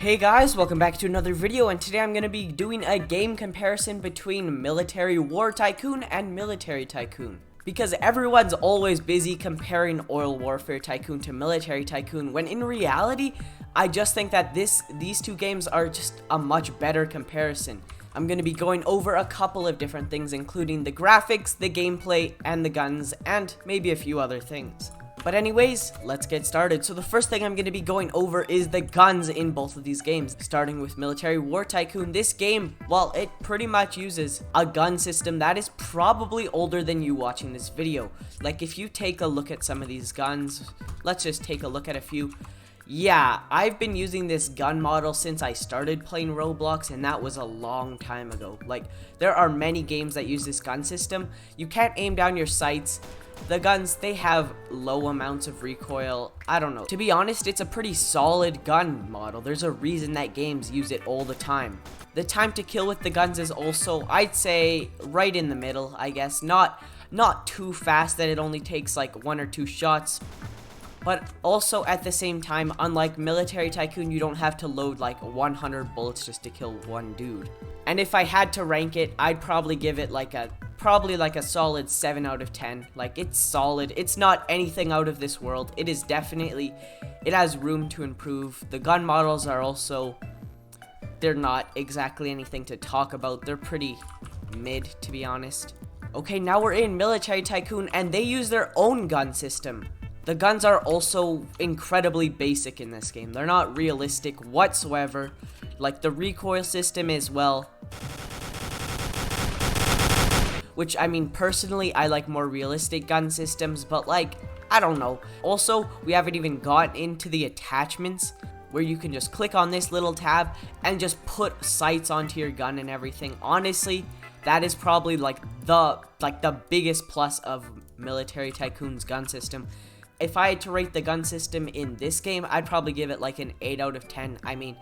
Hey guys, welcome back to another video, and today I'm going to be doing a game comparison between Military War Tycoon and Military Tycoon. Because everyone's always busy comparing Oil Warfare Tycoon to Military Tycoon, when in reality, I just think that these two games are just a much better comparison. I'm going to be going over a couple of different things, including the graphics, the gameplay, and the guns, and maybe a few other things. But anyways, let's get started. So the first thing I'm going to be going over is the guns in both of these games. Starting with Military War Tycoon, this game, well, it pretty much uses a gun system that is probably older than you watching this video. Like, if you take a look at some of these guns, let's just take a look at a few. Yeah, I've been using this gun model since I started playing Roblox, and that was a long time ago. Like, there are many games that use this gun system. You can't aim down your sights. The guns, they have low amounts of recoil. I don't know. To be honest, it's a pretty solid gun model. There's a reason that games use it all the time. The time to kill with the guns is also, I'd say, right in the middle, I guess. Not too fast that it only takes like 1 or 2 shots. But also at the same time, unlike Military Tycoon, you don't have to load like 100 bullets just to kill one dude. And if I had to rank it, I'd probably give it like a solid 7 out of 10. Like, it's solid. It's not anything out of this world. It is definitely, it has room to improve. The gun models are also, they're not exactly anything to talk about. They're pretty mid, to be honest. Okay, now we're in Military Tycoon, and they use their own gun system. The guns are also incredibly basic in this game. They're not realistic whatsoever. Like, the recoil system is, well, which, I mean, personally, I like more realistic gun systems, but like, I don't know. Also, we haven't even gotten into the attachments, where you can just click on this little tab and just put sights onto your gun and everything. Honestly, that is probably like the biggest plus of Military Tycoon's gun system. If I had to rate the gun system in this game, I'd probably give it like an 8 out of 10. I mean,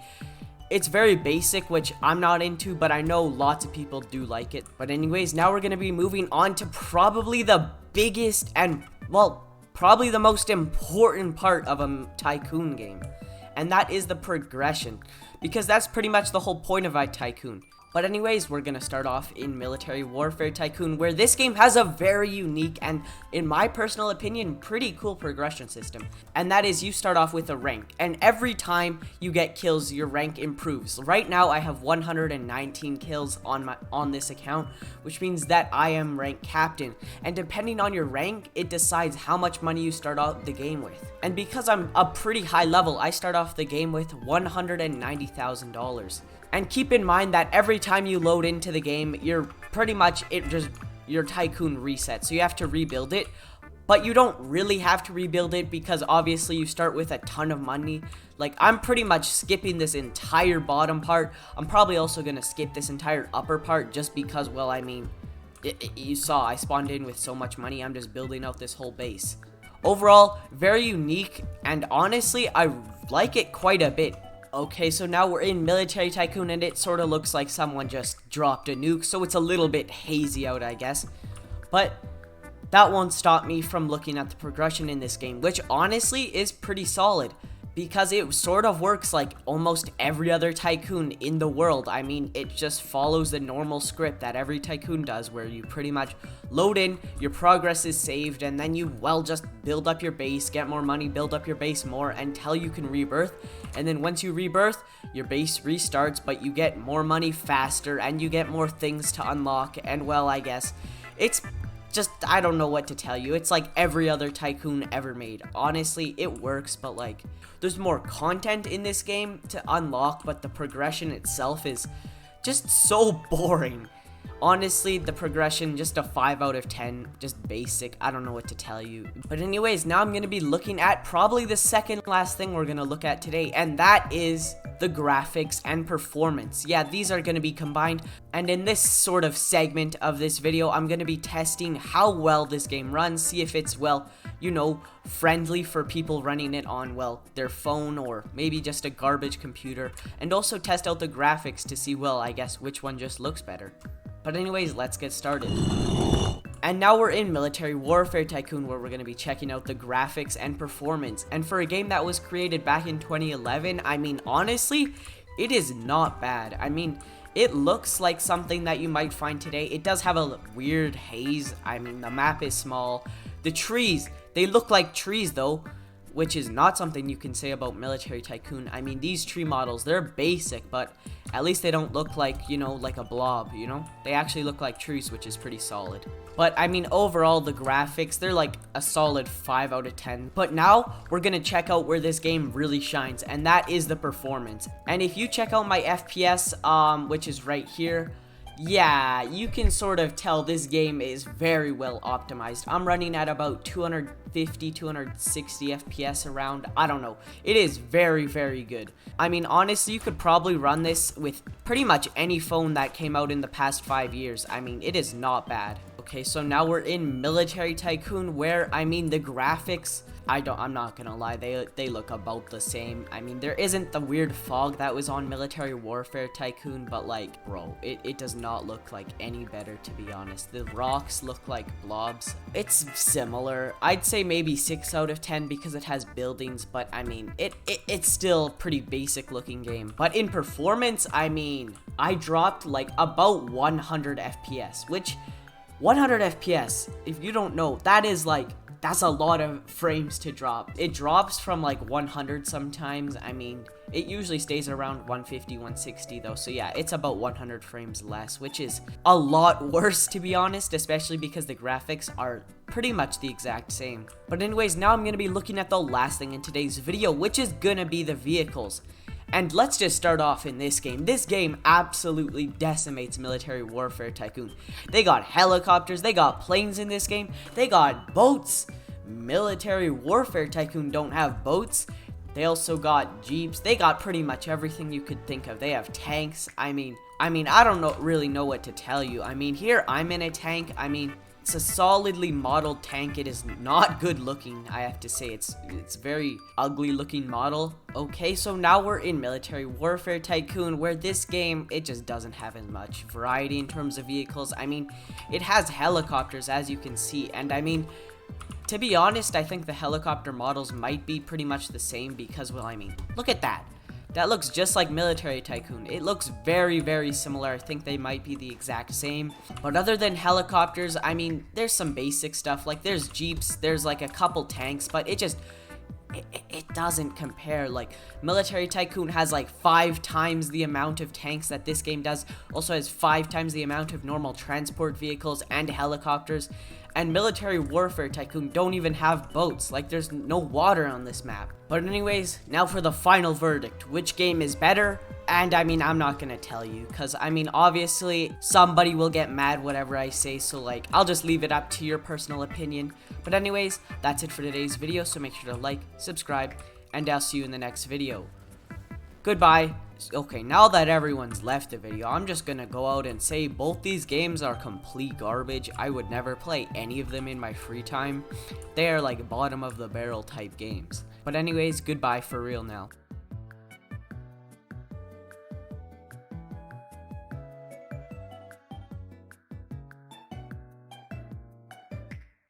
it's very basic, which I'm not into, but I know lots of people do like it. But anyways, now we're going to be moving on to probably the biggest and, well, probably the most important part of a Tycoon game. And that is the progression, because that's pretty much the whole point of a Tycoon. But anyways, we're going to start off in Military Warfare Tycoon, where this game has a very unique and, in my personal opinion, pretty cool progression system. And that is, you start off with a rank, and every time you get kills, your rank improves. Right now, I have 119 kills on this account, which means that I am ranked captain. And depending on your rank, it decides how much money you start out the game with. And because I'm a pretty high level, I start off the game with $190,000. And keep in mind that every time you load into the game, you're pretty much, your Tycoon resets. So you have to rebuild it. But you don't really have to rebuild it, because obviously you start with a ton of money. Like, I'm pretty much skipping this entire bottom part. I'm probably also going to skip this entire upper part just because, well, I mean, you saw I spawned in with so much money. I'm just building out this whole base. Overall, very unique, and honestly, I like it quite a bit. Okay, so now we're in Military Tycoon, and it sort of looks like someone just dropped a nuke, so it's a little bit hazy out, I guess. But that won't stop me from looking at the progression in this game, which honestly is pretty solid, because it sort of works like almost every other Tycoon in the world. I mean, it just follows the normal script that every Tycoon does, where you pretty much load in, your progress is saved, and then you, well, just build up your base, get more money, build up your base more until you can rebirth. And then once you rebirth, your base restarts, but you get more money faster, and you get more things to unlock. And, well, I guess it's just, I don't know what to tell you. It's like every other Tycoon ever made. Honestly, it works, but like, there's more content in this game to unlock, but the progression itself is just so boring. Honestly, the progression, just a 5 out of 10, just basic. I don't know what to tell you. But anyways, now I'm going to be looking at probably the second last thing we're going to look at today, and that is the graphics and performance. Yeah, these are going to be combined, and in this sort of segment of this video, I'm going to be testing how well this game runs, see if it's, well, you know, friendly for people running it on, well, their phone or maybe just a garbage computer, and also test out the graphics to see, well, I guess which one just looks better. But anyways, let's get started. And now we're in Military Warfare Tycoon, where we're going to be checking out the graphics and performance. And for a game that was created back in 2011, I mean, honestly, it is not bad. I mean, it looks like something that you might find today. It does have a weird haze. I mean, the map is small. The trees, they look like trees though, which is not something you can say about Military Tycoon. I mean, these tree models, they're basic, but at least they don't look like, you know, like a blob, you know? They actually look like trees, which is pretty solid. But, I mean, overall, the graphics, they're like a solid 5 out of 10. But now, we're gonna check out where this game really shines, and that is the performance. And if you check out my FPS, which is right here, yeah, you can sort of tell this game is very well optimized. I'm running at about 250, 260 FPS around. I don't know. It is very, very good. I mean, honestly, you could probably run this with pretty much any phone that came out in the past 5 years. I mean, it is not bad. Okay, so now we're in Military Tycoon, where, I mean, the graphics, I'm not gonna lie, they look about the same. I mean, there isn't the weird fog that was on Military Warfare Tycoon, but like, bro, it does not look like any better, to be honest. The rocks look like blobs. It's similar. I'd say maybe 6 out of 10 because it has buildings, but I mean, it's still pretty basic looking game. But in performance, I mean, I dropped like about 100 FPS, which 100 FPS, if you don't know, that's a lot of frames to drop. It drops from like 100 sometimes. I mean, it usually stays around 150, 160 though. So yeah, it's about 100 frames less, which is a lot worse, to be honest, especially because the graphics are pretty much the exact same. But anyways, now I'm going to be looking at the last thing in today's video, which is going to be the vehicles. And let's just start off in this game. This game absolutely decimates Military Warfare Tycoon. They got helicopters, they got planes in this game, they got boats. Military Warfare Tycoon don't have boats. They also got jeeps. They got pretty much everything you could think of. They have tanks. I mean, I don't really know what to tell you. I mean, here I'm in a tank. I mean, it's a solidly modeled tank. It is not good looking, I have to say. It's very ugly looking model. Okay, so now we're in Military Warfare Tycoon, where this game, it just doesn't have as much variety in terms of vehicles. I mean, it has helicopters, as you can see, and I mean, to be honest, I think the helicopter models might be pretty much the same because, well, I mean, look at that. That looks just like Military Tycoon. It looks very, very similar. I think they might be the exact same. But other than helicopters, I mean, there's some basic stuff. Like, there's jeeps, there's like a couple tanks, but it doesn't compare. Like, Military Tycoon has like 5 times the amount of tanks that this game does. Also has 5 times the amount of normal transport vehicles and helicopters. And Military Warfare Tycoon don't even have boats. Like, there's no water on this map. But anyways, now for the final verdict. Which game is better? And I mean, I'm not gonna tell you, because I mean, obviously somebody will get mad whatever I say, so like, I'll just leave it up to your personal opinion. But anyways, that's it for today's video, so make sure to like, subscribe, and I'll see you in the next video. Goodbye. Okay, now that everyone's left the video, I'm just gonna go out and say both these games are complete garbage. I would never play any of them in my free time. They are like bottom of the barrel type games. But anyways, goodbye for real now.